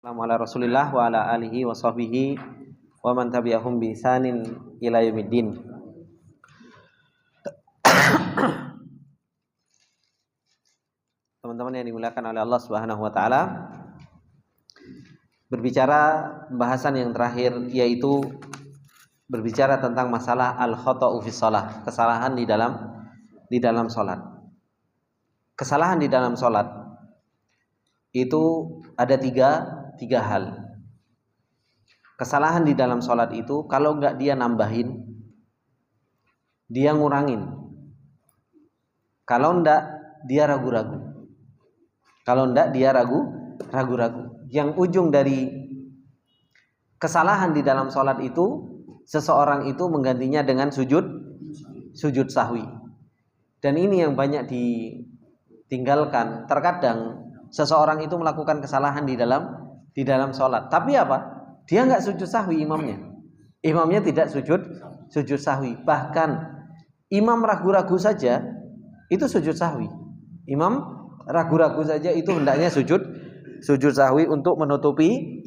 Assalamu ala Rasulillah wa ala alihi wa sahbihi wa man tabi'ahum bi ihsanin ila yaumiddin. Teman-teman yang dimuliakan oleh Allah Subhanahu wa taala, berbicara pembahasan yang terakhir yaitu berbicara tentang masalah al-khata'u fi shalah, kesalahan di dalam salat. Kesalahan di dalam salat itu ada tiga hal. Kesalahan di dalam sholat itu kalau enggak dia nambahin, dia ngurangin. Kalau enggak dia ragu-ragu. Kalau enggak dia ragu-ragu. Yang ujung dari kesalahan di dalam sholat itu, seseorang itu menggantinya dengan sujud sahwi. Dan ini yang banyak ditinggalkan. Terkadang seseorang itu melakukan kesalahan di dalam sholat, tapi apa? Dia nggak sujud sahwi imamnya tidak sujud sahwi. Bahkan imam ragu-ragu saja itu sujud sahwi. Imam ragu-ragu saja itu hendaknya sujud sahwi untuk menutupi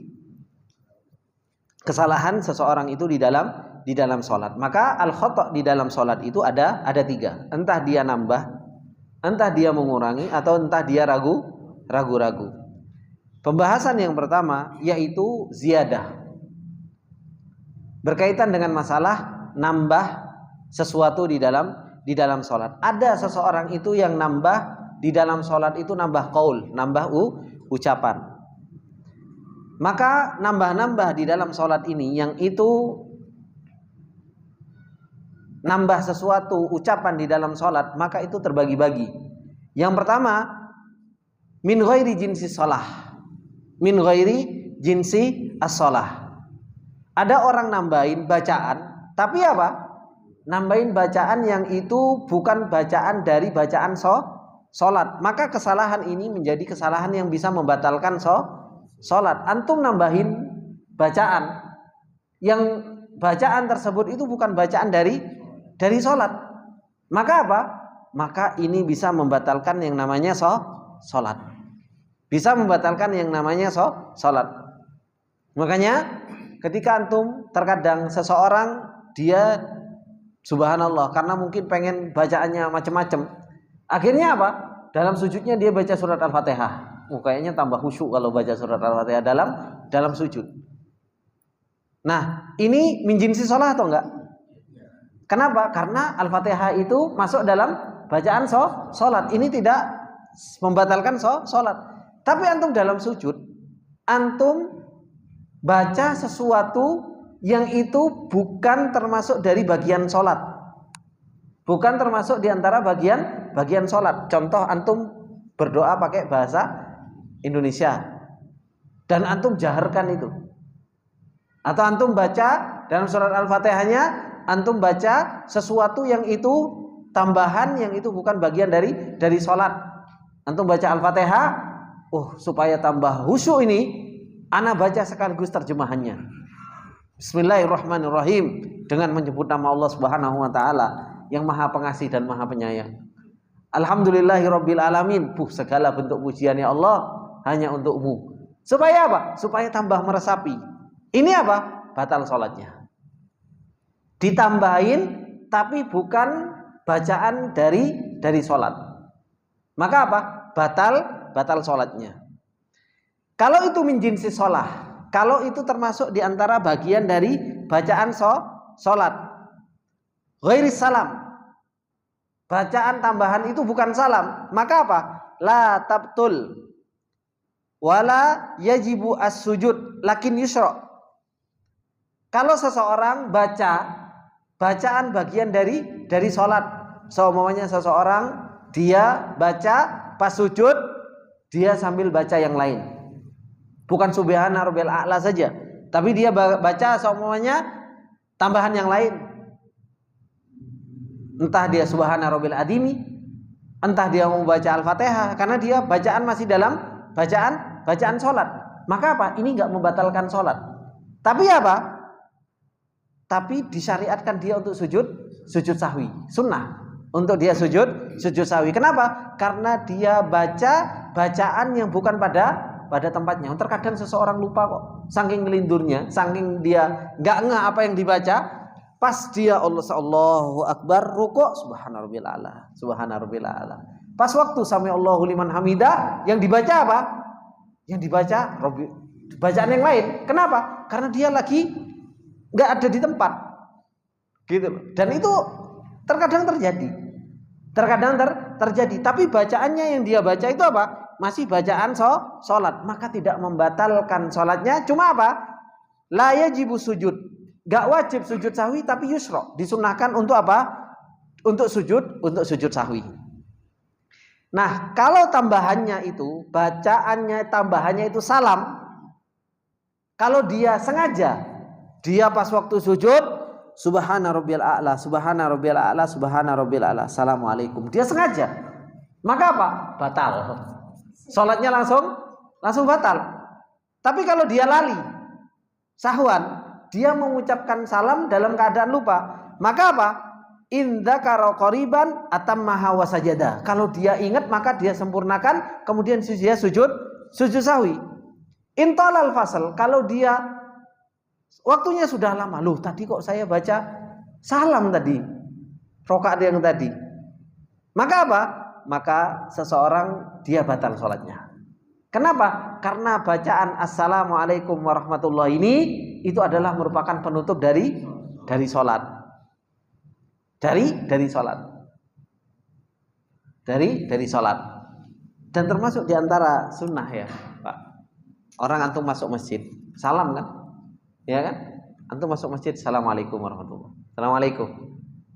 kesalahan seseorang itu di dalam sholat. Maka al-khata' di dalam sholat itu ada tiga. Entah dia nambah, entah dia mengurangi, atau entah dia ragu-ragu. Pembahasan yang pertama yaitu ziyadah, berkaitan dengan masalah nambah sesuatu di dalam sholat. Ada seseorang itu yang nambah di dalam sholat itu nambah qaul, nambah ucapan. Maka nambah di dalam sholat ini yang itu nambah sesuatu ucapan di dalam sholat, maka itu terbagi-bagi. Yang pertama, min ghairi jinsi sholah, min ghairi jinsi as-sholah. Ada orang nambahin bacaan, tapi apa? Nambahin bacaan yang itu bukan bacaan dari bacaan sholat. Maka kesalahan ini menjadi kesalahan yang bisa membatalkan sholat. Antum nambahin bacaan, yang bacaan tersebut itu bukan bacaan dari sholat. Maka apa? Maka ini bisa membatalkan yang namanya sholat. Bisa membatalkan yang namanya sholat. Makanya ketika antum terkadang seseorang dia subhanallah karena mungkin pengen bacaannya macam-macam, akhirnya apa? Dalam sujudnya dia baca surat Al-Fatihah. Kayaknya tambah khusyuk kalau baca surat Al-Fatihah dalam sujud. Nah, ini min jinsi sholat atau enggak? Kenapa? Karena Al-Fatihah itu masuk dalam bacaan sholat. Ini tidak membatalkan sholat. Tapi antum dalam sujud, antum baca sesuatu yang itu bukan termasuk dari bagian sholat, bukan termasuk diantara bagian sholat. Contoh, antum berdoa pakai bahasa Indonesia dan antum jaharkan itu, atau antum baca dalam surat Al-Fatihahnya, antum baca sesuatu yang itu tambahan, yang itu bukan bagian dari sholat. Antum baca Al-Fatihah, supaya tambah khusyuk ini, ana baca sekaligus terjemahannya. Bismillahirrahmanirrahim, dengan menyebut nama Allah Subhanahu wa taala yang Maha Pengasih dan Maha Penyayang. Alhamdulillahirabbil alamin, segala bentuk pujian ya Allah hanya untukmu. Supaya apa? Supaya tambah meresapi. Ini apa? Batal sholatnya. Ditambahin tapi bukan bacaan dari sholat. Maka apa? Batal sholatnya. Kalau itu min jinsi sholah, kalau itu termasuk diantara bagian dari bacaan sholat, ghairi salam, bacaan tambahan itu bukan salam, maka apa? La tabtul wala yajibu as-sujud lakin yusra. Kalau seseorang baca bacaan bagian dari sholat, seumpamanya seseorang dia baca pas sujud, dia sambil baca yang lain, bukan subhana rabbil a'la saja, tapi dia baca seumpamanya tambahan yang lain. Entah dia subhana rabbil adimi, entah dia mau baca Al-Fatihah, karena dia bacaan masih dalam bacaan sholat. Maka apa? Ini enggak membatalkan sholat. Tapi apa? Tapi disyariatkan dia untuk sujud sahwi, sunnah untuk dia sujud sahwi. Kenapa? Karena dia baca bacaan yang bukan pada pada tempatnya. Terkadang seseorang lupa kok, saking ngelindurnya, saking dia nggak ngeh apa yang dibaca, pas dia Allahu Akbar rukuk, subhana rabbil a'la, subhana rabbil a'la. Pas waktu sami Allahu liman hamidah, yang dibaca apa? Yang dibaca bacaan yang lain. Kenapa? Karena dia lagi nggak ada di tempat, gitu loh. Dan itu terkadang terjadi, terjadi. Tapi bacaannya yang dia baca itu apa? Masih bacaan sholat, maka tidak membatalkan sholatnya. Cuma apa? La yajibu sujud, gak wajib sujud sahwi, tapi yusra, disunahkan untuk apa? Untuk sujud sahwi. Nah, kalau tambahannya itu, bacaannya tambahannya itu salam. Kalau dia sengaja, dia pas waktu sujud, subhana rabbil a'la, subhana rabbil a'la, subhana rabbil a'la, assalamualaikum. Dia sengaja. Maka apa? Batal. Salatnya langsung batal. Tapi kalau dia lali, sahwan, dia mengucapkan salam dalam keadaan lupa, maka apa? In dzakara qariban atammaha wa sajada. Kalau dia ingat maka dia sempurnakan, kemudian dia sujud sahwi. In talal fasal, kalau dia waktunya sudah lama, loh tadi kok saya baca salam tadi, rakaat yang tadi. Maka apa? Maka seseorang dia batal sholatnya. Kenapa? Karena bacaan assalamualaikum warahmatullahi ini itu adalah merupakan penutup dari sholat. Dari sholat. Dari sholat. Dan termasuk diantara sunnah ya, Pak. Orang antum masuk masjid, salam kan? Ya kan? Antum masuk masjid, assalamualaikum warahmatullahi wabarakatuh. Assalamualaikum.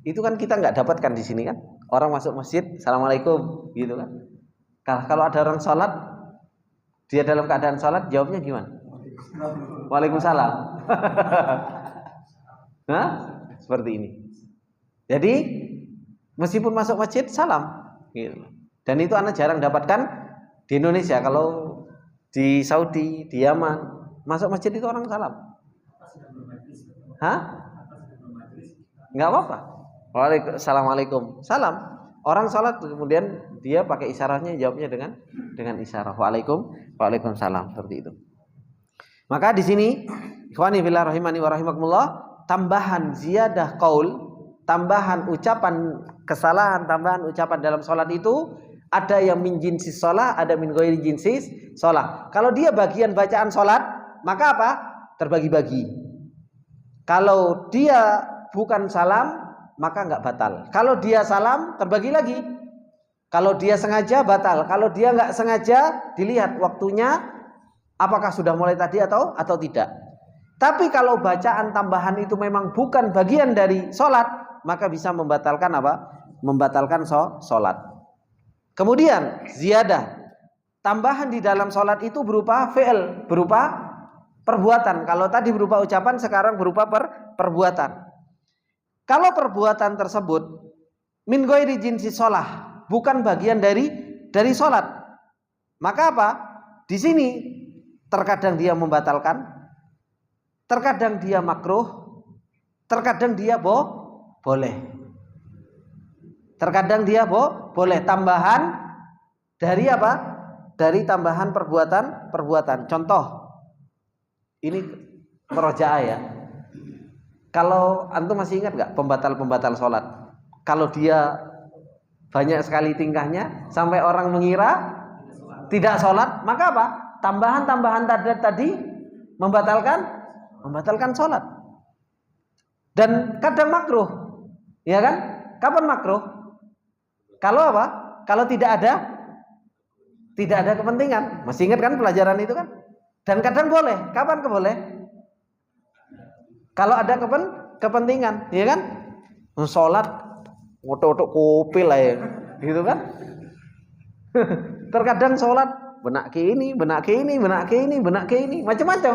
Itu kan kita nggak dapatkan di sini kan? Orang masuk masjid, assalamualaikum, gitu kan? Kalau ada orang sholat, dia dalam keadaan sholat, jawabnya gimana? Waalaikumsalam. Nah, seperti ini. Jadi meskipun masuk masjid, salam, gitu. Dan itu anak jarang dapatkan di Indonesia. Kalau di Saudi, di Yaman, masuk masjid itu orang salam. Hah? Nggak apa-apa. Assalamualaikum, salam. Orang sholat kemudian dia pakai isyaratnya, jawabnya dengan isyarah. Waalaikumsalam, seperti itu. Maka di sini, ikhwani fillah rahimani wa rahimakumullah, tambahan ziyadah qaul, tambahan ucapan kesalahan, tambahan ucapan dalam sholat itu ada yang min jinsi sholat, ada min ghairi jinsi sholat. Kalau dia bagian bacaan sholat, maka apa? Terbagi-bagi. Kalau dia bukan salam, maka nggak batal. Kalau dia salam, terbagi lagi. Kalau dia sengaja, batal. Kalau dia nggak sengaja, dilihat waktunya apakah sudah mulai tadi atau tidak. Tapi kalau bacaan tambahan itu memang bukan bagian dari sholat, maka bisa membatalkan apa? Membatalkan sholat. Kemudian ziyadah, tambahan di dalam sholat itu berupa fi'il, berupa perbuatan. Kalau tadi berupa ucapan, sekarang berupa perbuatan. Kalau perbuatan tersebut min ghairi jinsi sholah, bukan bagian dari sholat, maka apa? Di sini terkadang dia membatalkan, terkadang dia makruh, terkadang dia boleh. Terkadang dia boleh, tambahan dari apa? Dari tambahan perbuatan. Contoh, ini merojaah ya. Kalau antum masih ingat nggak pembatal sholat? Kalau dia banyak sekali tingkahnya sampai orang mengira tidak sholat, maka apa? Tambahan tadi membatalkan sholat. Dan kadang makruh, ya kan? Kapan makruh? Kalau apa? Kalau tidak ada kepentingan. Masih ingat kan pelajaran itu kan? Dan kadang boleh. Kapan boleh? Kalau ada kepentingan, ya kan? Sholat, otok-otok kupil lah ya, gitu kan? Terkadang sholat, benak ke ini, macam-macam.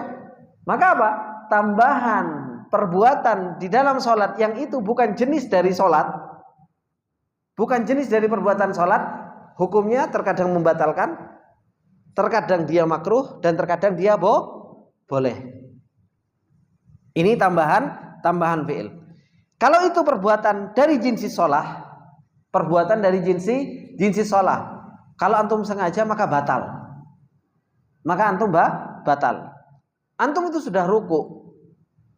Maka apa? Tambahan perbuatan di dalam sholat yang itu bukan jenis dari sholat, bukan jenis dari perbuatan sholat, hukumnya terkadang membatalkan, terkadang dia makruh, dan terkadang dia boleh. Ini tambahan fi'il. Kalau itu perbuatan dari jinsi sholah, perbuatan dari jinsi sholah, kalau antum sengaja maka batal. maka antum batal. Antum itu sudah ruku,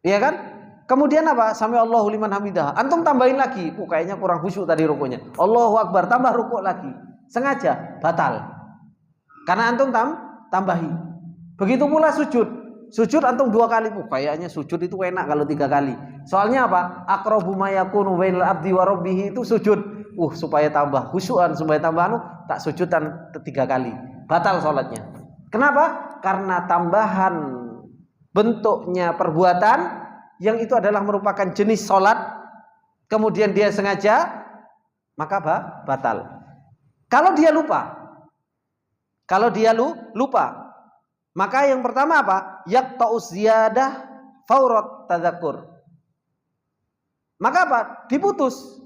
ya kan? Kemudian apa? Sami Allahu liman hamidah. Antum tambahin lagi, kayaknya kurang khusyuk tadi rukunya. Allahu Akbar, tambah ruku lagi. Sengaja batal. Karena antum tambahi. Begitu pula sujud. Sujud antum 2 kali. Kayaknya sujud itu enak kalau 3 kali. Soalnya apa? Aqrabu ma yakunu bainal abdi wa rabbih itu sujud. Supaya tambah khusyukan, supaya tambah tak sujudan 3 kali. Batal sholatnya. Kenapa? Karena tambahan bentuknya perbuatan yang itu adalah merupakan jenis sholat, kemudian dia sengaja, maka batal. Kalau dia lupa, maka yang pertama apa? Yaqta'u ziyadah faurat tadzakur. Maka apa? Diputus.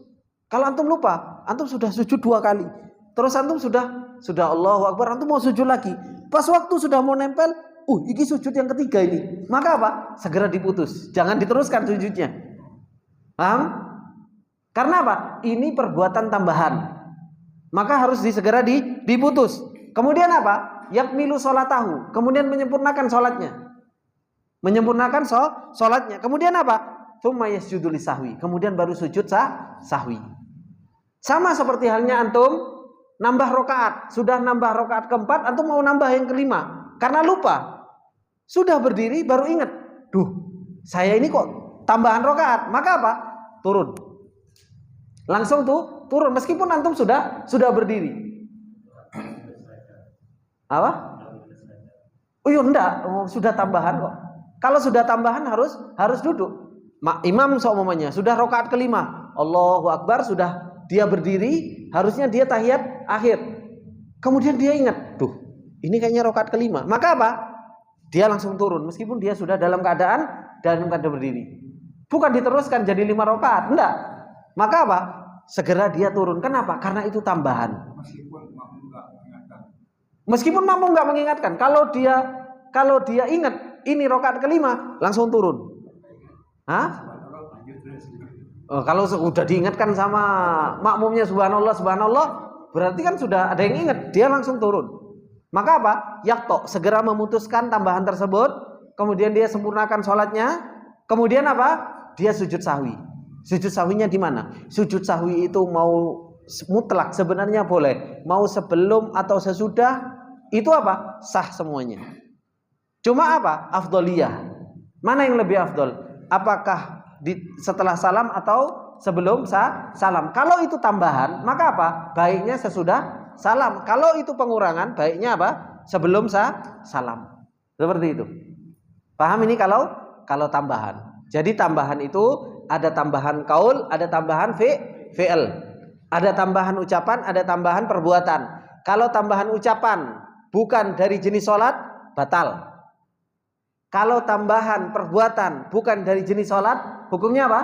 Kalau antum lupa, antum sudah sujud 2 kali, terus antum sudah Allahu Akbar, antum mau sujud lagi, pas waktu sudah mau nempel, ini sujud yang ketiga ini. Maka apa? Segera diputus. Jangan diteruskan sujudnya. Paham? Karena apa? Ini perbuatan tambahan. Maka harus segera diputus. Kemudian apa? Yakmilu sholatahu. Kemudian menyempurnakan sholatnya. Kemudian apa? Tsumma yasjudu lisahwi. Kemudian baru sujud sahwi. Sama seperti halnya antum nambah rakaat. Sudah nambah rakaat keempat, antum mau nambah yang kelima. Karena lupa. Sudah berdiri baru ingat, saya ini kok tambahan rakaat. Maka apa? Turun. Langsung turun meskipun antum sudah berdiri. Apa? Enggak, sudah tambahan kok. Kalau sudah tambahan harus duduk. Imam seumpamanya sudah rakaat kelima, Allahu Akbar, sudah dia berdiri, harusnya dia tahiyat akhir. Kemudian dia ingat, ini kayaknya rakaat kelima. Maka apa? Dia langsung turun meskipun dia sudah dalam keadaan berdiri. Bukan diteruskan jadi 5 rakaat, enggak. Maka apa? Segera dia turun. Kenapa? Karena itu tambahan. Meskipun makmum enggak mengingatkan. Kalau dia ingat ini rakaat kelima, langsung turun. Kalau sudah diingatkan sama makmumnya subhanallah, berarti kan sudah ada yang ingat, dia langsung turun. Maka apa? Yakto, segera memutuskan tambahan tersebut, kemudian dia sempurnakan sholatnya, kemudian apa? Dia sujud sahwi. Sujud sahwinya di mana? Sujud sahwi itu mau mutlak sebenarnya boleh, mau sebelum atau sesudah itu apa? Sah semuanya. Cuma apa? Afdoliyah. Mana yang lebih afdol? Apakah setelah salam atau sebelum salam? Kalau itu tambahan, maka apa? Baiknya sesudah salam. Kalau itu pengurangan, baiknya apa? Sebelum salam. Seperti itu. Paham ini kalau tambahan. Jadi tambahan itu ada tambahan kaul, ada tambahan fi'il. Ada tambahan ucapan, ada tambahan perbuatan. Kalau tambahan ucapan bukan dari jenis sholat, batal. Kalau tambahan perbuatan bukan dari jenis sholat, hukumnya apa?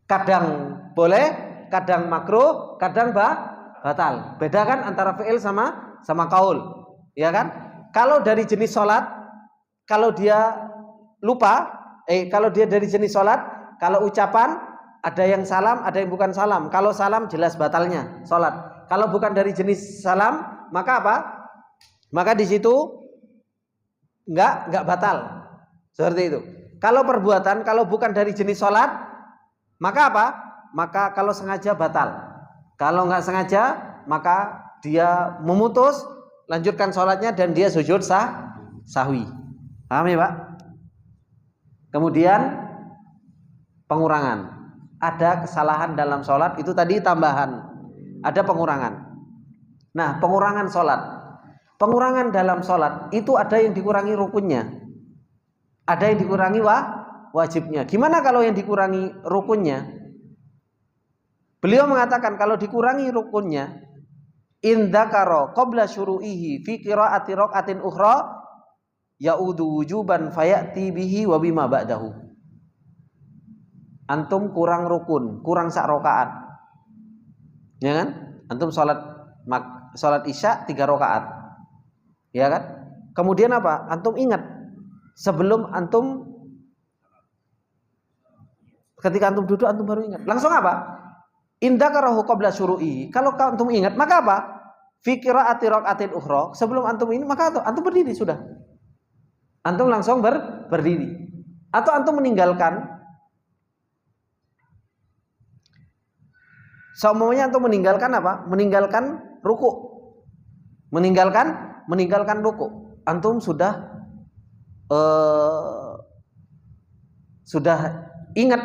Kadang boleh, kadang makruh, kadang batal. Bedakan antara fi'il sama kaul, ya kan? Kalau dari jenis sholat, kalau dia lupa, kalau dia dari jenis sholat, kalau ucapan ada yang salam, ada yang bukan salam. Kalau salam jelas batalnya sholat. Kalau bukan dari jenis salam, maka apa? Maka di situ enggak batal. Seperti itu. Kalau perbuatan, kalau bukan dari jenis sholat, maka apa? Maka kalau sengaja batal. Kalau enggak sengaja, maka dia memutus, lanjutkan sholatnya dan dia sujud sahwi. Paham ya Pak? Kemudian pengurangan. Ada kesalahan dalam sholat, itu tadi tambahan. Ada pengurangan. Nah, pengurangan sholat. Pengurangan dalam sholat itu ada yang dikurangi rukunnya, ada yang dikurangi wajibnya. Gimana kalau yang dikurangi rukunnya? Beliau mengatakan kalau dikurangi rukunnya, in dzakara qabla syuru'ihi fi qira'ati raq'atin ukhra ya'udu wujuban fayati bihi wa bima ba'dahu. Antum kurang rukun, kurang sak rakaat. Ya kan? Antum salat Isya 3 rakaat. Ya kan? Kemudian apa? Antum ingat sebelum antum, ketika antum duduk antum baru ingat. Langsung apa? Indakarahu qabla syuru'i. Kalau antum ingat, maka apa? fi qiraati rakaatin ukhra, sebelum antum ini maka antum berdiri sudah. Antum langsung berdiri. Atau antum meninggalkan, semuanya antum meninggalkan apa? Meninggalkan ruku. Meninggalkan ruku. Antum sudah ingat,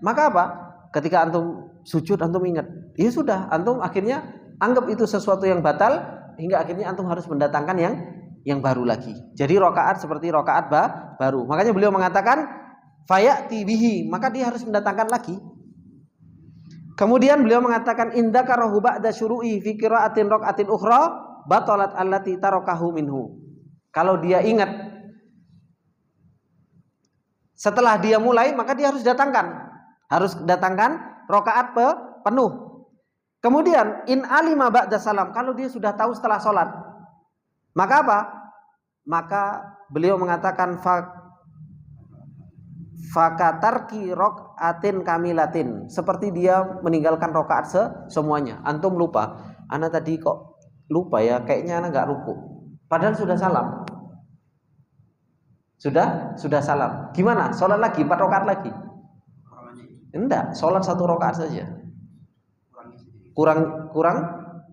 maka apa? Ketika antum sujud antum ingat. Ya sudah, antum akhirnya anggap itu sesuatu yang batal hingga akhirnya antum harus mendatangkan yang baru lagi. Jadi rakaat seperti rakaat baru. Makanya beliau mengatakan fayati bihi, maka dia harus mendatangkan lagi. Kemudian beliau mengatakan indakarahu ba'da syuru'i fi qira'atin raka'atin ukhra batalat allati tarakahu minhu. Kalau dia ingat setelah dia mulai, maka dia harus datangkan rakaat penuh. Kemudian in alima ba'da salam, kalau dia sudah tahu setelah sholat, maka apa? Maka beliau mengatakan fakatarki rakaatin kamilatin, seperti dia meninggalkan rakaat semuanya. Antum lupa, ana tadi kok lupa ya, kayaknya ana enggak ruku. Padahal sudah salam. Sudah salam. Gimana? Sholat lagi 4 rakaat lagi? Enggak, sholat 1 rakaat saja. Kurang.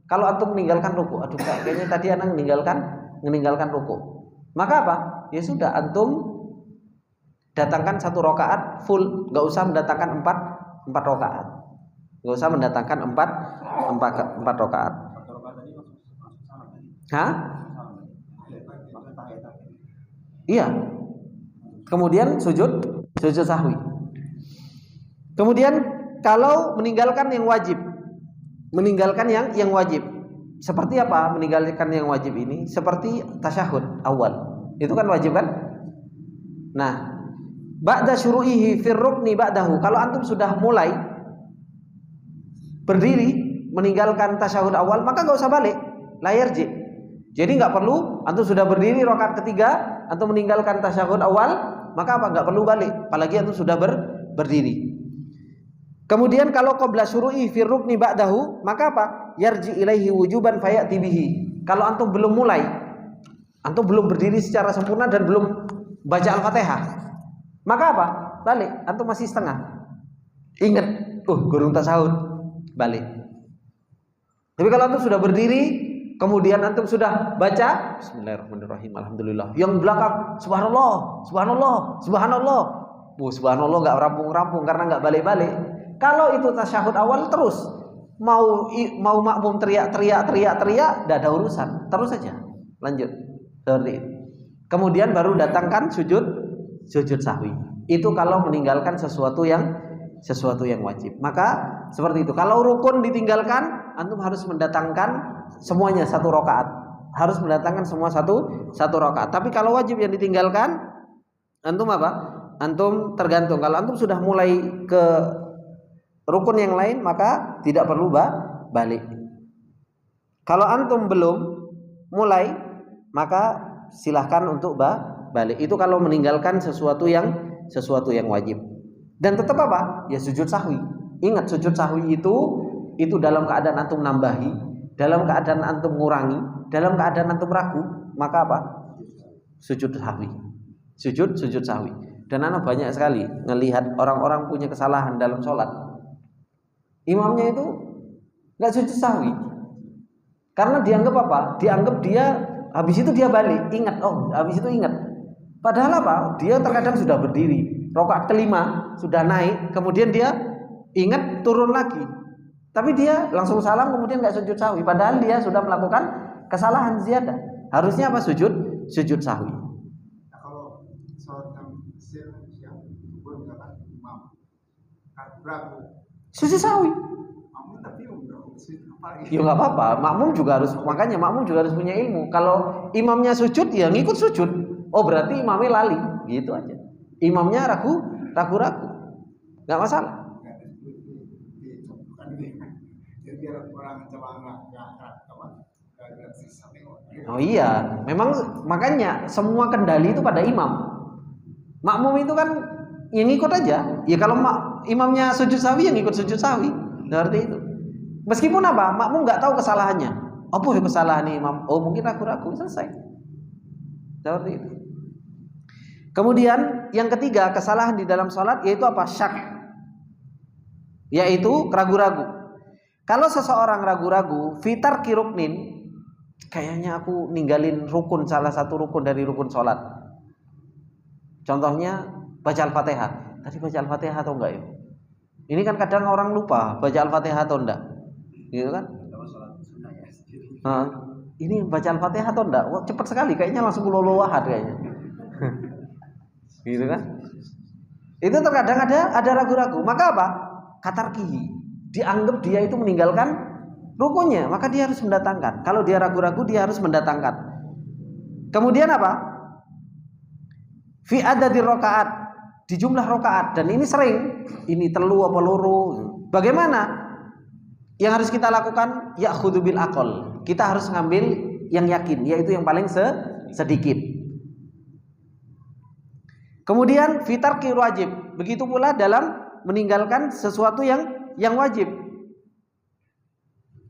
Kalau antum meninggalkan ruku, aduh kayaknya tadi ana meninggalkan ruku. Maka apa? Ya sudah, antum datangkan 1 rakaat full, enggak usah mendatangkan 4 rakaat. Enggak usah mendatangkan 4 rakaat. Hah? Iya. Kemudian sujud sahwi. Kemudian kalau meninggalkan yang wajib, seperti apa meninggalkan yang wajib ini? Seperti tasyahud awal, itu kan wajib kan? Nah, ba'da syuru'ihi fir rukni ba'dahu, kalau antum sudah mulai berdiri meninggalkan tasyahud awal, maka enggak usah balik, la yarji. Jadi enggak perlu, antum sudah berdiri rakaat ketiga, antum meninggalkan tasyahud awal, maka apa? Enggak perlu balik, apalagi antum sudah berdiri. Kemudian kalau qabla syuru'i fir rukni ba'dahu, maka apa? Yarji ilaihi wujuban fayati bihi. Kalau antum belum mulai, antum belum berdiri secara sempurna dan belum baca Al-Fatihah, maka apa? Balik, antum masih setengah. Ingat, gurung tasawuf, balik. Tapi kalau antum sudah berdiri, kemudian antum sudah baca Bismillahirrahmanirrahim, alhamdulillah, yang belakang subhanallah. Subhanallah enggak rampung-rampung karena enggak balik-balik. Kalau itu tasyahud awal terus, mau makmum teriak, enggak ada urusan, terus saja lanjut seperti itu. Kemudian baru datangkan sujud sahwi. Itu kalau meninggalkan sesuatu yang wajib. Maka seperti itu. Kalau rukun ditinggalkan, antum harus mendatangkan semuanya 1 rakaat. Harus mendatangkan semua satu rakaat. Tapi kalau wajib yang ditinggalkan, antum apa? Antum tergantung. Kalau antum sudah mulai ke rukun yang lain, maka tidak perlu balik. Kalau antum belum mulai, maka silahkan untuk balik. Itu kalau meninggalkan sesuatu yang wajib. Dan tetap apa? Ya sujud sahwi. Ingat, sujud sahwi itu dalam keadaan antum nambahi, dalam keadaan antum ngurangi, dalam keadaan antum ragu, maka apa? Sujud sahwi. Sujud sahwi. Dan anak banyak sekali ngelihat orang-orang punya kesalahan dalam sholat. Imamnya itu nggak sujud sahwi, karena dianggap apa? Dianggap dia habis itu dia balik, ingat, habis itu ingat. Padahal apa? Dia terkadang sudah berdiri, rakaat kelima sudah naik, kemudian dia ingat turun lagi, tapi dia langsung salam, kemudian nggak sujud sahwi. Padahal dia sudah melakukan kesalahan ziyadah. Harusnya apa? Sujud sahwi. Nah, kalau sholat yang misalkan imam ragu, sujud sahwi. Ya nggak apa-apa, makmum juga harus punya ilmu. Kalau imamnya sujud, ya ngikut sujud. Oh berarti imamnya lali, gitu aja. Imamnya ragu, nggak masalah. Oh iya, memang makanya semua kendali itu pada imam. Makmum itu kan yang ngikut aja. Ya kalau imamnya sujud sahwi, yang ngikut sujud sahwi. Seperti itu. Meskipun apa? Makmum nggak tahu kesalahannya. Apa yang kesalahan imam? Oh mungkin ragu-ragu, selesai. Seperti itu. Kemudian yang ketiga kesalahan di dalam sholat yaitu apa? Syak, yaitu ragu-ragu. Kalau seseorang ragu-ragu, fitar kiruknin, kayaknya aku ninggalin rukun, salah satu rukun dari rukun sholat. Contohnya baca Al-Fatihah. Tadi baca Al-Fatihah atau enggak ya? Ini kan kadang orang lupa baca Al-Fatihah atau enggak, gitu kan? Ini baca Al-Fatihah atau enggak? Wah, cepat sekali, kayaknya langsung kululu wahad kayaknya. Gitu kan? Itu terkadang ada ragu-ragu. Maka apa? Katarkihi, dianggap dia itu meninggalkan rukunnya, maka dia harus mendatangkan. Kalau dia ragu-ragu, dia harus mendatangkan. Kemudian apa? Fi adadir rakaat, di jumlah rakaat. Dan ini sering, ini telu apa loro. Bagaimana? Yang harus kita lakukan ya'khudhu bil aqall. Kita harus ngambil yang yakin, yaitu yang paling sedikit. Kemudian fitarki wajib. Begitu pula dalam meninggalkan sesuatu yang wajib.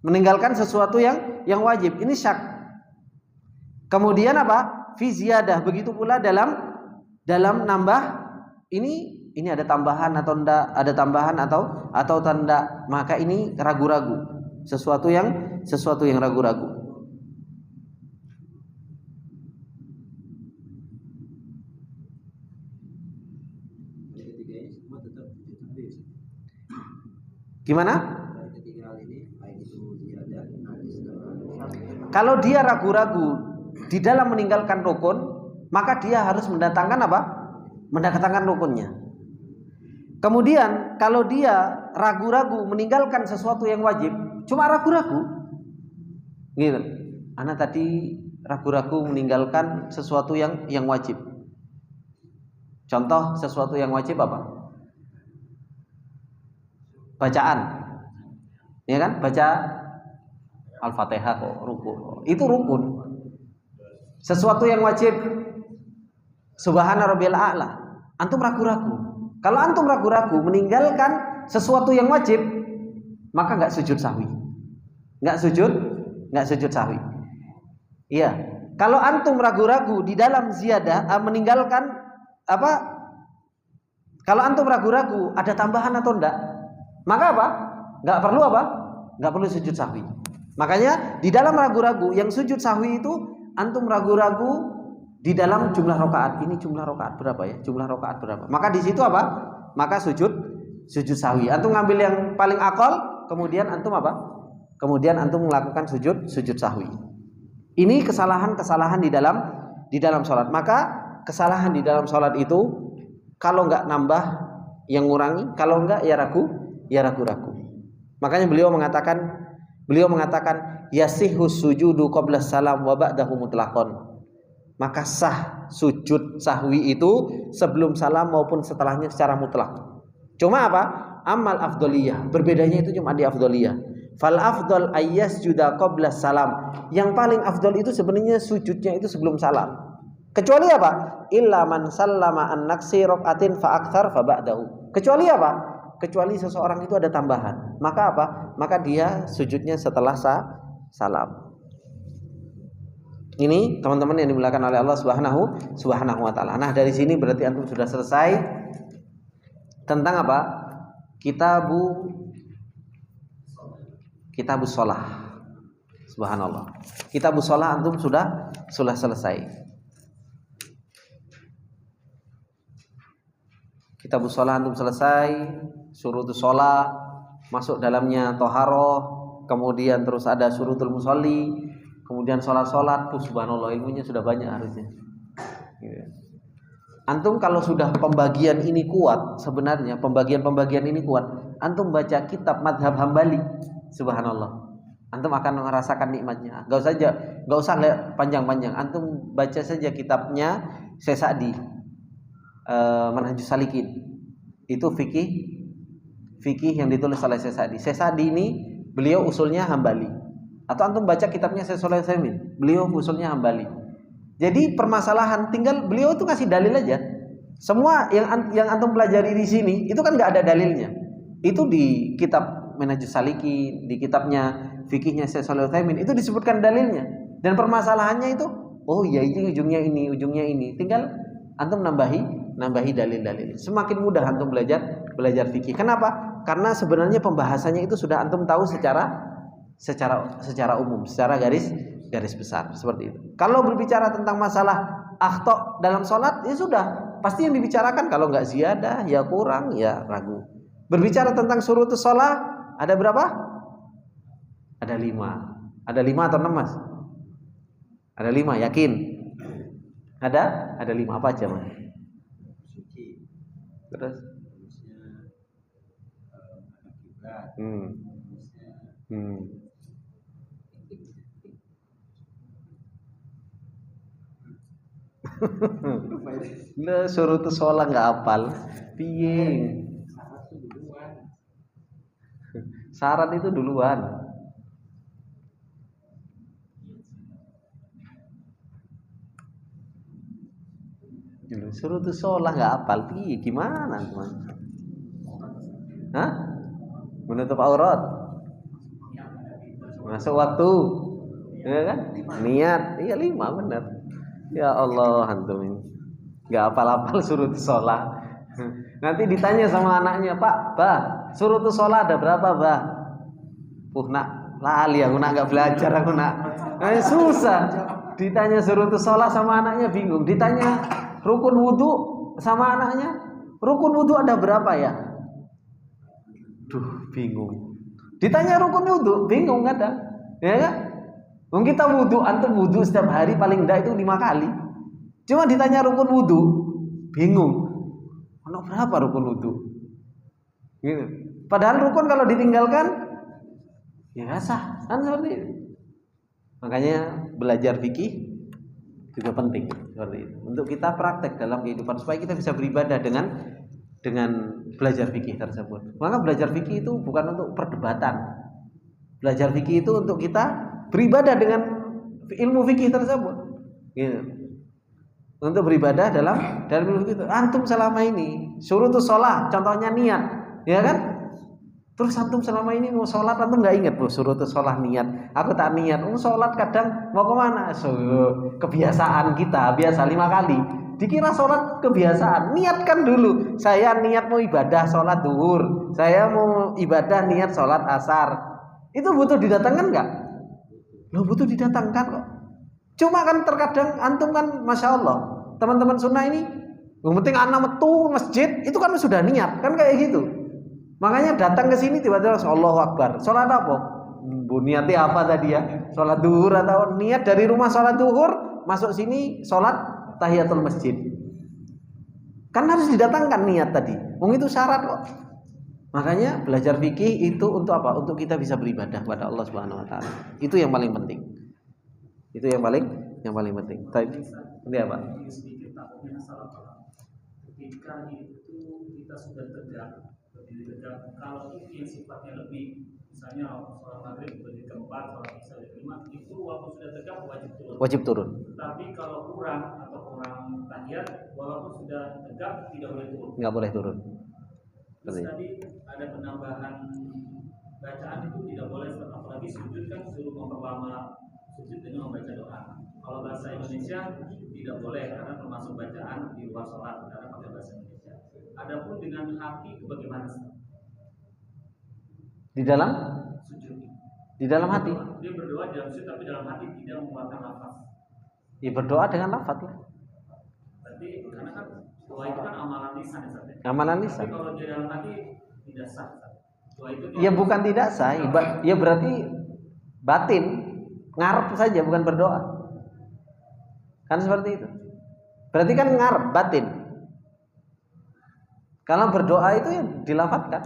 Meninggalkan sesuatu yang wajib. Ini syak. Kemudian apa? Fi ziyadah. Begitu pula dalam nambah, ini ada tambahan atau enggak, ada tambahan atau tanda, maka ini ragu-ragu, sesuatu yang ragu-ragu. Gimana? Kalau dia ragu-ragu di dalam meninggalkan rukun, maka dia harus mendatangkan apa? Mendatangkan rukunnya. Kemudian kalau dia ragu-ragu meninggalkan sesuatu yang wajib, cuma ragu-ragu, gitu. Ana tadi ragu-ragu meninggalkan sesuatu yang wajib. Contoh sesuatu yang wajib apa? Bacaan, ya kan? Baca Al-Fatihah kok rukun. Itu rukun. Sesuatu yang wajib, Subhana rabbiyal a'la. Antum ragu-ragu. Kalau antum ragu-ragu meninggalkan sesuatu yang wajib, maka enggak sujud sahwi. Enggak sujud sahwi. Iya. Kalau antum ragu-ragu di dalam ziyadah meninggalkan apa? Kalau antum ragu-ragu ada tambahan atau enggak, maka apa? Enggak perlu apa? Enggak perlu sujud sahwi. Makanya di dalam ragu-ragu yang sujud sahwi itu antum ragu-ragu di dalam jumlah rakaat. Ini jumlah rakaat berapa ya? Jumlah rakaat berapa? Maka di situ apa? Maka sujud sahwi. Antum ngambil yang paling akal, kemudian antum apa? Kemudian antum melakukan sujud sahwi. Ini kesalahan-kesalahan di dalam sholat. Maka kesalahan di dalam sholat itu kalau enggak nambah yang ngurangi, kalau enggak ya ragu-ragu. Makanya beliau mengatakan yasihu sujudu qabla salam wa ba'dahu mutlaqan. Maka sah sujud sahwi itu sebelum salam maupun setelahnya secara mutlak. Cuma apa? Amal afdoliyah. Berbedanya itu cuma di afdoliyah. Fal afdol ayyasjuda qabla salam. Yang paling afdol itu sebenarnya sujudnya itu sebelum salam. Kecuali apa? Illa man sallama an naksi raqatin fa aktsar fa ba'dahu. Kecuali apa? Kecuali seseorang itu ada tambahan. Maka apa? Maka dia sujudnya setelah salam. Ini teman-teman yang dimuliakan oleh Allah Subhanahu wa taala. Nah, dari sini berarti antum sudah selesai tentang apa? Kitabus shalah. Subhanallah. Kitabus shalah antum sudah selesai. Kitabus shalah antum selesai, syurutus shalah, masuk dalamnya thaharah, kemudian terus ada syurutul musolli. Kemudian sholat, subhanallah, ilmunya sudah banyak harusnya. Antum kalau sudah pembagian ini kuat, sebenarnya pembagian ini kuat, antum baca kitab madhab Hambali, subhanallah, antum akan merasakan nikmatnya. Gak usah lihat panjang-panjang, antum baca saja kitabnya Syekh Sa'di, Manhajus Salikin. Itu fikih yang ditulis oleh Syekh Sa'di. Syekh Sa'di ini beliau usulnya Hambali. Atau antum baca kitabnya Syekh Shalih Al-Utsaimin, beliau usulnya Hambali. Jadi permasalahan tinggal beliau itu kasih dalil aja. Semua yang antum pelajari di sini itu kan nggak ada dalilnya. Itu di kitab Minhajus Salikin, di kitabnya fikihnya Syekh Shalih Utsaimin itu disebutkan dalilnya. Dan permasalahannya itu, oh ya ini ujungnya ini. Tinggal antum nambahi dalil-dalil. Semakin mudah antum belajar fikih. Kenapa? Karena sebenarnya pembahasannya itu sudah antum tahu secara umum, secara garis besar seperti itu. Kalau berbicara tentang masalah akhta dalam sholat, ya sudah pasti yang dibicarakan. Kalau nggak ziyadah, ya kurang, ya ragu. Berbicara tentang syurutus sholat, ada berapa? Ada 5. Ada 5 atau 6 mas? Ada 5, yakin? Ada 5 apa aja mas? Terus? Lah syurutus sholat nggak hafal, piye? Syarat itu duluan. Syurutus sholat nggak hafal, piye? Gimana teman? Hah? Menutup aurat, masuk waktu, ya kan? Niat, iya 5 benar. Ya Allah, antum ini nggak hafal-hafal syurutus sholat. Nanti ditanya sama anaknya, Pak, Bah, syurutus sholat ada berapa, Bah? Nak lali aku nak nggak belajar aku nak. Susah. Ditanya syurutus sholat sama anaknya bingung. Ditanya rukun wudhu sama anaknya, rukun wudhu ada berapa ya? Duh, bingung. Ditanya rukun wudhu, bingung ada. Ya kan? Mungkin kita wudhu, antum wudhu setiap hari paling enggak itu 5 kali. Cuma ditanya rukun wudhu, bingung. Ono berapa rukun wudhu? Gitu. Padahal rukun kalau ditinggalkan ya sah, kan seperti itu. Makanya belajar fikih juga penting seperti itu. Untuk kita praktek dalam kehidupan supaya kita bisa beribadah dengan belajar fikih tersebut. Maka belajar fikih itu bukan untuk perdebatan. Belajar fikih itu untuk kita beribadah dengan ilmu fikih tersebut. Gitu. Untuk beribadah dalam ilmu fikih itu. Antum selama ini syurutus sholat, contohnya niat, ya kan? Terus antum selama ini mau sholat antum nggak ingat syurutus sholat niat. Aku tak niat. Sholat kadang mau kemana? Kebiasaan kita biasa 5 kali. Dikira sholat kebiasaan. Niatkan dulu. Saya niat mau ibadah sholat duhur. Saya mau ibadah niat sholat asar. Itu butuh didatangkan nggak? Loh butuh didatangkan kok. Cuma kan terkadang antum kan masya Allah teman-teman sunnah ini, yang penting anak metu masjid itu kan sudah niat kan kayak gitu. Makanya datang ke sini tiba-tiba Allahu Akbar. Sholat apa? Bu niatnya apa tadi ya? Sholat duhur atau niat dari rumah sholat duhur masuk sini sholat tahiyatul masjid. Kan harus didatangkan niat tadi. Itu syarat kok. Makanya belajar fikih itu untuk apa? Untuk kita bisa beribadah kepada Allah Subhanahu wa taala. Itu yang paling penting. Itu yang paling penting. Ini apa? Ketika itu kita sudah tegak, kalau itu yang sifatnya lebih, misalnya sholat maghrib berdiri keempat, sholat isya kelima, itu waktu sudah tegak wajib turun. Tapi kalau kurang atau kurang tahiyat, walaupun sudah tegak tidak boleh turun. Nggak boleh turun. Terus tadi ada penambahan bacaan itu tidak boleh, apalagi sujud kan suruh memperlama sujud dengan membaca doa. Kalau bahasa Indonesia tidak boleh karena termasuk bacaan di luar sholat karena pakai bahasa Indonesia. Adapun dengan hati itu bagaimana? Di dalam sujud. Di dalam hati. Dia berdoa di dalam sujud tapi dalam hati tidak mengeluarkan nafas. Ya berdoa dengan lafaz lah. Berarti karena kan doa itu kan amalan lisan ya. Amalan lisan. Tapi kalau di dalam hati tidak sah. Doa itu ya bukan tidak sah, ya berarti batin, ngarep saja bukan berdoa. Kan seperti itu. Berarti kan ngarep batin. Kalau berdoa itu ya dilafadzkan,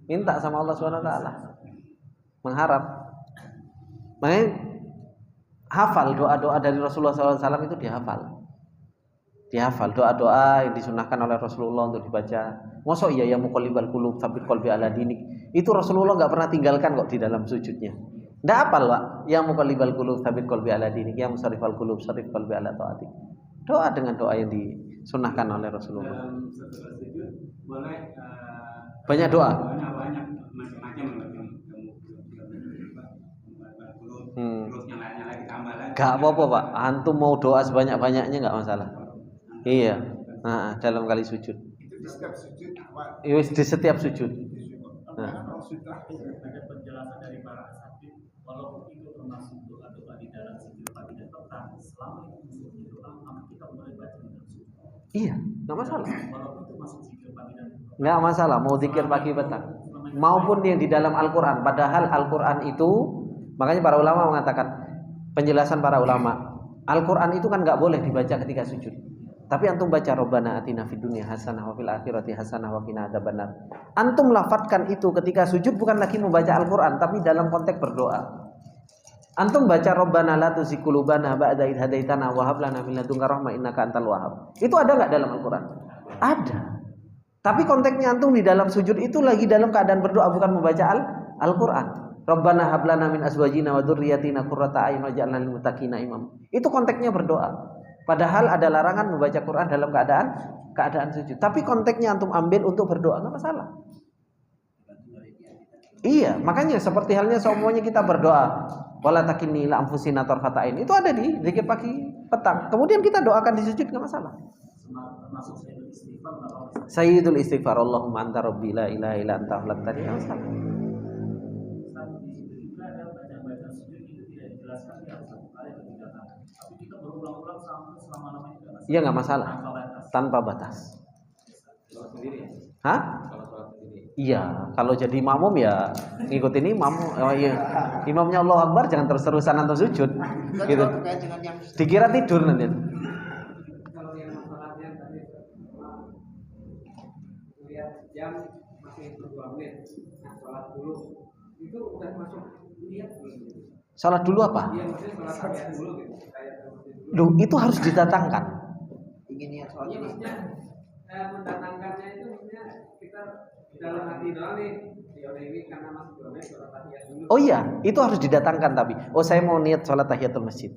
minta sama Allah Subhanahu wa taala. Mengharap. Makanya hafal doa-doa dari Rasulullah SAW itu dihafal doa-doa yang disunahkan oleh Rasulullah untuk dibaca. Mosok ya muqallibal qulub tsabbit qalbi ala dinik. Itu Rasulullah enggak pernah tinggalkan kok di dalam sujudnya. Enggak hafal, Pak. Ya muqallibal qulub tsabbit qalbi ala dinik, ya musarrifal qulub sarrif qalbi ala taatik. Doa dengan doa yang disunahkan oleh Rasulullah. Dalam setelah sujud boleh banyak doa. Banyak macam-macam. terus nyala lagi tambah lagi. Gak apa-apa Pak, antum mau doa sebanyak-banyaknya nggak masalah. Iya, dalam kali sujud. Itu di setiap sujud awal. Di setiap sujud. Karena kalau sudah Ada penjelasan dari para asatid, walaupun itu termasuk doa-doa di dalam sujud tidak petang, selama itu masuk di doa, maka kita boleh baca di dalam sujud. Iya, nggak masalah. Walaupun itu masuk zikir pagi dan Nggak masalah, mau zikir pagi petang, maupun yang di dalam Al-Quran. Padahal Al-Quran itu, makanya para ulama mengatakan, penjelasan para ulama, Al-Quran itu kan nggak boleh dibaca ketika sujud. Tapi antum baca Rabbana atina fid dunya hasanah wa fil akhirati hasanah wa qina adzabannar. Antum lafadzkan itu ketika sujud bukan lagi membaca Al-Quran, tapi dalam konteks berdoa. Antum baca Rabbana la tuzigh qulubana ba'da idh hadaitana wa hab lana min ladunka rahmah innaka antal wahhab. Itu ada nggak dalam Al-Quran? Ada. Tapi konteksnya antum di dalam sujud itu lagi dalam keadaan berdoa, bukan membaca Al-Quran. Rabbana hab lana min azwajina wa dzurriyyatina qurrata a'yun waj'alna lil muttaqina imam. Itu konteksnya berdoa. Padahal ada larangan membaca Quran dalam keadaan sujud. Tapi konteksnya antum ambil untuk berdoa, nggak masalah. Iya, makanya seperti halnya semuanya kita berdoa. Wala takilni ila anfusina tarfata ain. Itu ada di zikir pagi petang. Kemudian kita doakan di sujud, nggak masalah. termasuk sayyidul istighfar, Sayyidul istighfar, Allahumma anta rabbi la ilaha illa anta khalaqtani, nggak masalah. di situ juga ada bacaan sujud itu tidak dijelaskan di harus satu kali atau 3 kali. Tapi kita berulang-ulang sampai selama-lamanya juga Iya, nggak masalah. Tanpa batas. Hah? Iya, kalau jadi makmum ya ngikutin imam. Oh iya, imamnya Allahu Akbar, jangan terus-terusan antum sujud. Gitu. Dikira tidur nanti. Kalau yang masalahnya tadi lihat jam masih 2 menit, nah sholat dulu itu udah masuk niat belum? Salat dulu apa? Iya, maksudnya sholat tahiyat dulu gitu. Tahiyat dulu. Duh, itu harus didatangkan. Ingin niat sholat. Iya, maksudnya mendatangkannya itu maksudnya kita dalam hati doang nih. Ya udah ini karena masih 2 menit sholat tahiyat dulu. Oh iya, itu harus didatangkan tapi. Oh, saya mau niat sholat tahiyatul masjid.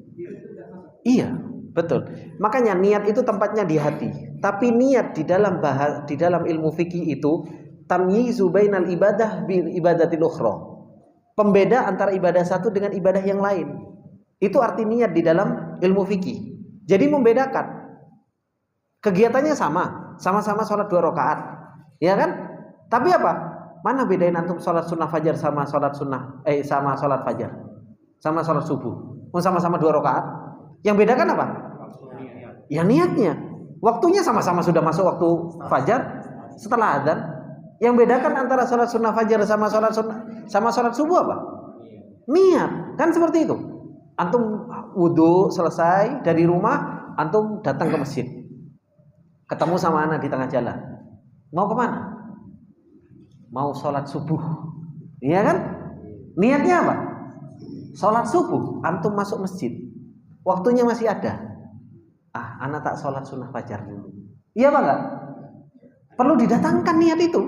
Iya, betul. Makanya niat itu tempatnya di hati. Tapi niat di dalam ilmu fikih itu tamyizu bainal ibadah bil ibadatil ukhra. Pembeda antara ibadah satu dengan ibadah yang lain. Itu arti niat di dalam ilmu fikih. Jadi membedakan. Kegiatannya sama-sama sholat 2 rakaat. Ya kan? Tapi apa? Mana bedain antum sholat sunnah fajar sama sholat fajar? Sama sholat subuh. Sama-sama 2 rakaat. Yang bedakan apa? Ya niatnya. Waktunya sama-sama sudah masuk waktu fajar setelah adzan. Yang bedakan antara sholat sunnah fajar sama sholat subuh apa? Niat. Kan seperti itu. Antum wudu selesai dari rumah, antum datang ke masjid. Ketemu sama anak di tengah jalan. Mau kemana? Mau sholat subuh. Iya kan? Niatnya apa? Sholat subuh. Antum masuk masjid. Waktunya masih ada. Anak tak sholat sunnah fajar dulu. Iya apa enggak? Perlu didatangkan niat itu.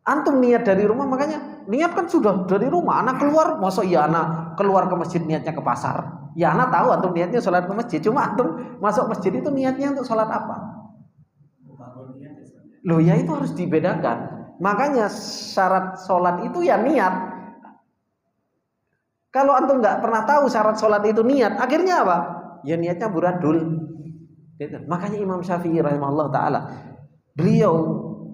Antum niat dari rumah, makanya niat kan sudah dari rumah. Anak keluar, masa iya anak keluar ke masjid niatnya ke pasar? Ya anak tahu antum niatnya sholat ke masjid. Cuma antum masuk masjid itu niatnya untuk sholat apa? Loh ya itu harus dibedakan. Makanya syarat sholat itu ya niat. Kalau antum nggak pernah tahu syarat sholat itu niat, akhirnya apa? Ya niatnya buradul. Makanya Imam Syafi'i rahimahullah ta'ala, beliau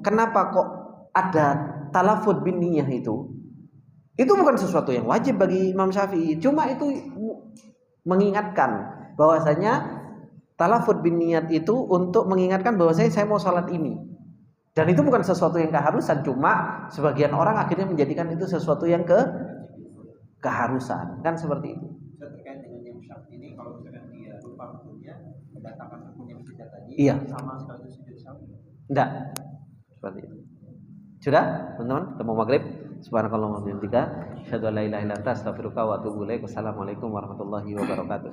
kenapa kok ada talafud bin niyah itu? Itu bukan sesuatu yang wajib bagi Imam Syafi'i. Cuma itu mengingatkan bahwasanya talafud bin niyat itu untuk mengingatkan bahwasanya saya mau sholat ini. Dan itu bukan sesuatu yang keharusan. Cuma sebagian orang akhirnya menjadikan itu sesuatu yang keharusan, kan seperti itu. Terkait dengan yang syarat ini, kalau misalkan dia lupa hukumnya, mendatangkan hukumnya kita tadi, Iya. sama sekali sujud sawi. Enggak. Seperti itu. Sudah, teman-teman? Kita mau maghrib. Subhanakallahumma wa bihamdika, asyhadu an la ilaha illa anta, astaghfiruka wa atubu ilaik. Wassalamualaikum warahmatullahi wabarakatuh.